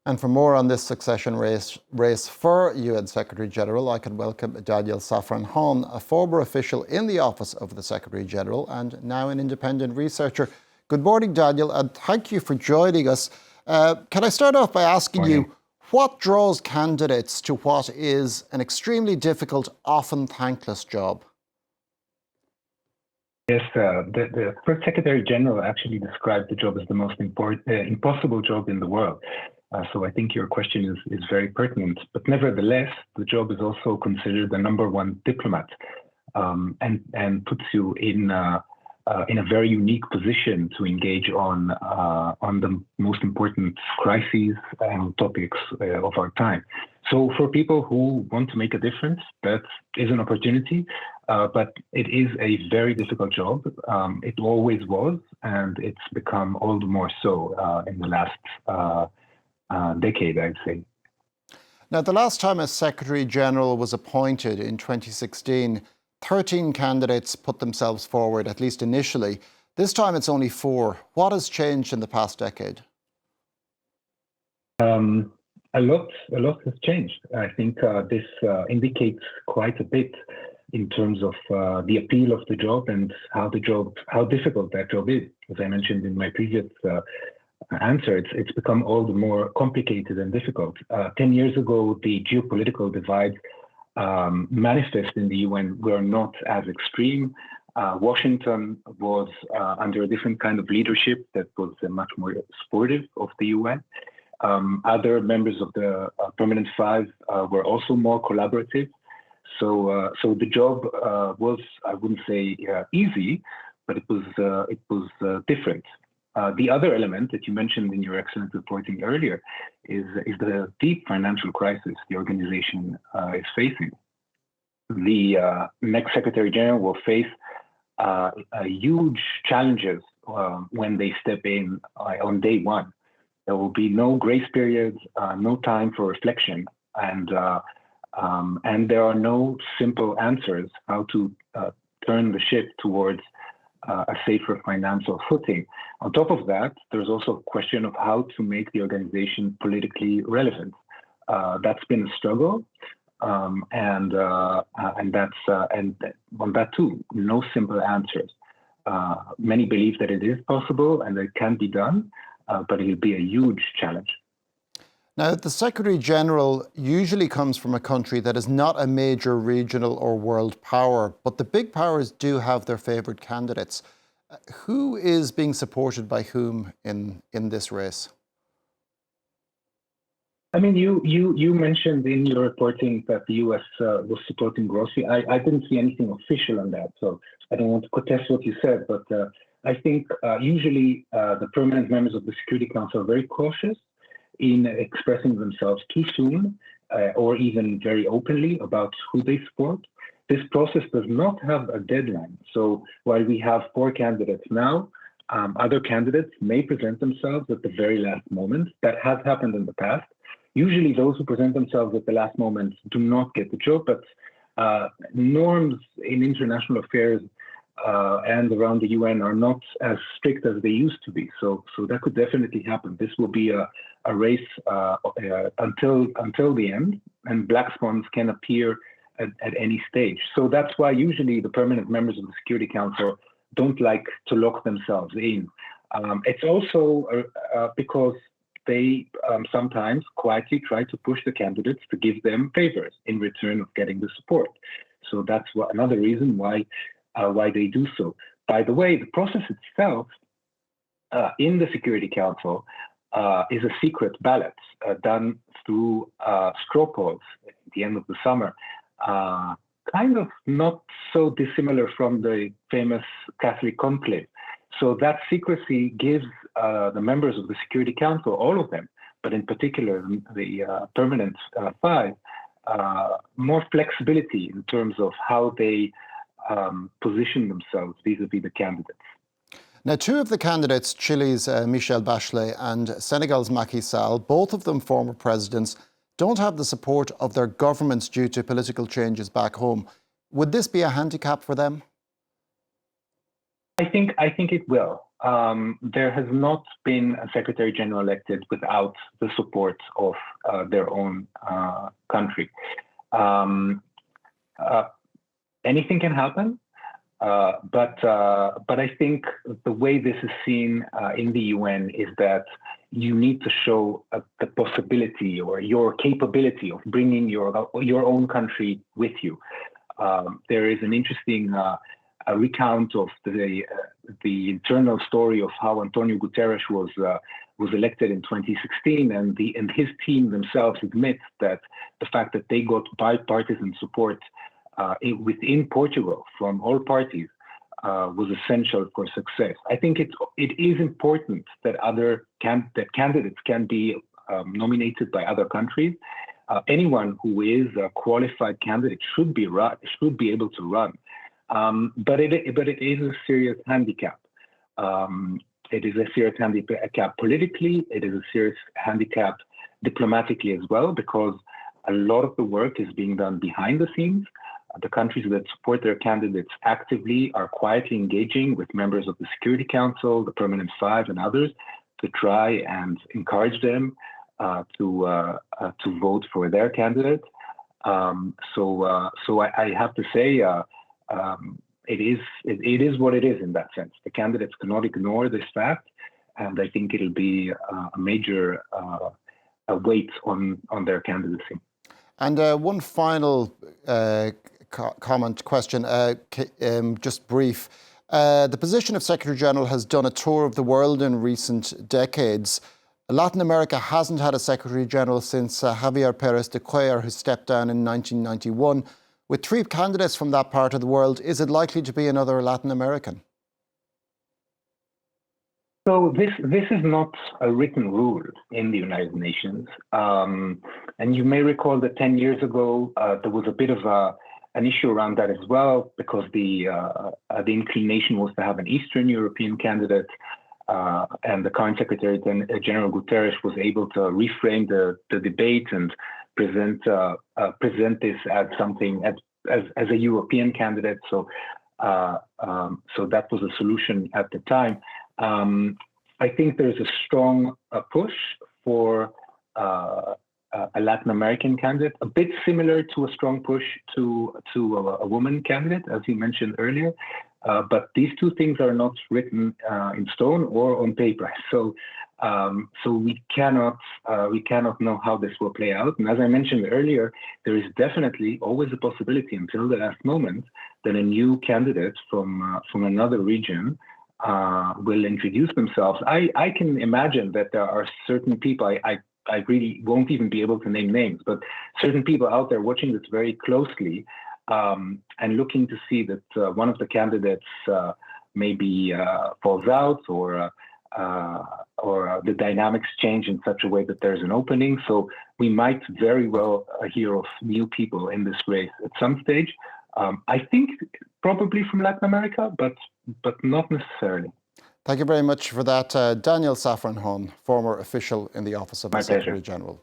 And for more on this succession race for UN Secretary General, I can welcome Daniel Safran-Hon, a former official in the office of the Secretary General and now an independent researcher. Good morning, Daniel, and thank you for joining us. Can I start off by asking you, what draws candidates to what is an extremely difficult, often thankless job? Yes, the first Secretary General actually described the job as the most impossible job in the world. So I think your question is very pertinent. But nevertheless, the job is also considered the #1 diplomat, and puts you in a very unique position to engage on the most important crises and topics of our time. So for people who want to make a difference, that is an opportunity, but it is a very difficult job. It always was, and it's become all the more so in the last decade, I'd say. Now, the last time a Secretary General was appointed in 2016, 13 candidates put themselves forward, at least initially. This time it's only 4. What has changed in the past decade? A lot has changed. I think this indicates quite a bit in terms of the appeal of the job and how difficult that job is. As I mentioned in my previous answer, it's become all the more complicated and difficult. 10 years ago, the geopolitical divides manifest in the UN were not as extreme. Washington was under a different kind of leadership that was much more supportive of the UN. Other members of the Permanent Five were also more collaborative. So the job was, I wouldn't say easy, but it was different. The other element that you mentioned in your excellent reporting earlier is the deep financial crisis the organization is facing. The next Secretary General will face huge challenges when they step in on day one. There will be no grace periods, no time for reflection, and there are no simple answers how to turn the ship towards a safer financial footing. On top of that, there's also a question of how to make the organization politically relevant. That's been a struggle, and on that too, no simple answers. Many believe that it is possible and that it can be done, but it will be a huge challenge. Now, the Secretary General usually comes from a country that is not a major regional or world power, but the big powers do have their favourite candidates. Who is being supported by whom in this race? I mean, you mentioned in your reporting that the US was supporting grossly. I didn't see anything official on that, so I don't want to contest what you said, but I think usually the permanent members of the Security Council are very cautious in expressing themselves too soon or even very openly about who they support. This process does not have a deadline. So while we have 4 candidates now, other candidates may present themselves at the very last moment. That has happened in the past. Usually those who present themselves at the last moment do not get the job, but norms in international affairs and around the UN are not as strict as they used to be. So that could definitely happen. This will be a race until the end, and black swans can appear at any stage. So that's why usually the permanent members of the Security Council don't like to lock themselves in. It's also because they sometimes quietly try to push the candidates to give them favors in return of getting the support. So that's another reason why they do so. By the way, the process itself in the Security Council is a secret ballot done through straw polls at the end of the summer. Kind of not so dissimilar from the famous Catholic conclave. So that secrecy gives the members of the Security Council, all of them, but in particular the Permanent Five, more flexibility in terms of how they position themselves vis-a-vis the candidates. Now, 2 of the candidates, Chile's Michelle Bachelet and Senegal's Macky Sall, both of them former presidents, don't have the support of their governments due to political changes back home. Would this be a handicap for them? I think it will. there has not been a Secretary General elected without the support of their own country. Anything can happen, but I think the way this is seen in the UN is that you need to show the possibility or your capability of bringing your own country with you. There is an interesting recount of the internal story of how Antonio Guterres was elected in 2016, and his team themselves admit that the fact that they got bipartisan support within Portugal from all parties was essential for success. I think it is important that that candidates can be nominated by other countries. Anyone who is a qualified candidate should be able to run. But it is a serious handicap. It is a serious handicap politically. It is a serious handicap diplomatically as well, because a lot of the work is being done behind the scenes. The countries that support their candidates actively are quietly engaging with members of the Security Council, the Permanent Five, and others to try and encourage them to vote for their candidate. So I have to say, it is what it is in that sense. The candidates cannot ignore this fact, and I think it'll be a major weight on their candidacy. And one final question, just brief. The position of Secretary General has done a tour of the world in recent decades. Latin America hasn't had a Secretary General since Javier Pérez de Cuellar, who stepped down in 1991. With 3 candidates from that part of the world, is it likely to be another Latin American? So this is not a written rule in the United Nations. And you may recall that 10 years ago, there was a bit of an issue around that as well, because the inclination was to have an Eastern European candidate. And the current Secretary General Guterres was able to reframe the debate and present this as something as a European candidate. So that was a solution at the time. I think there's a strong push for a Latin American candidate, a bit similar to a strong push to a woman candidate, as you mentioned earlier. But these two things are not written in stone or on paper. So we cannot know how this will play out. And as I mentioned earlier, there is definitely always a possibility until the last moment that a new candidate from another region will introduce themselves. I can imagine that there are certain people, I really won't even be able to name names, but certain people out there watching this very closely and looking to see that one of the candidates maybe falls out or the dynamics change in such a way that there's an opening. So we might very well hear of new people in this race at some stage. I think probably from Latin America, but not necessarily. Thank you very much for that. Daniel Safran-Hon, former official in the Office of the Secretary General.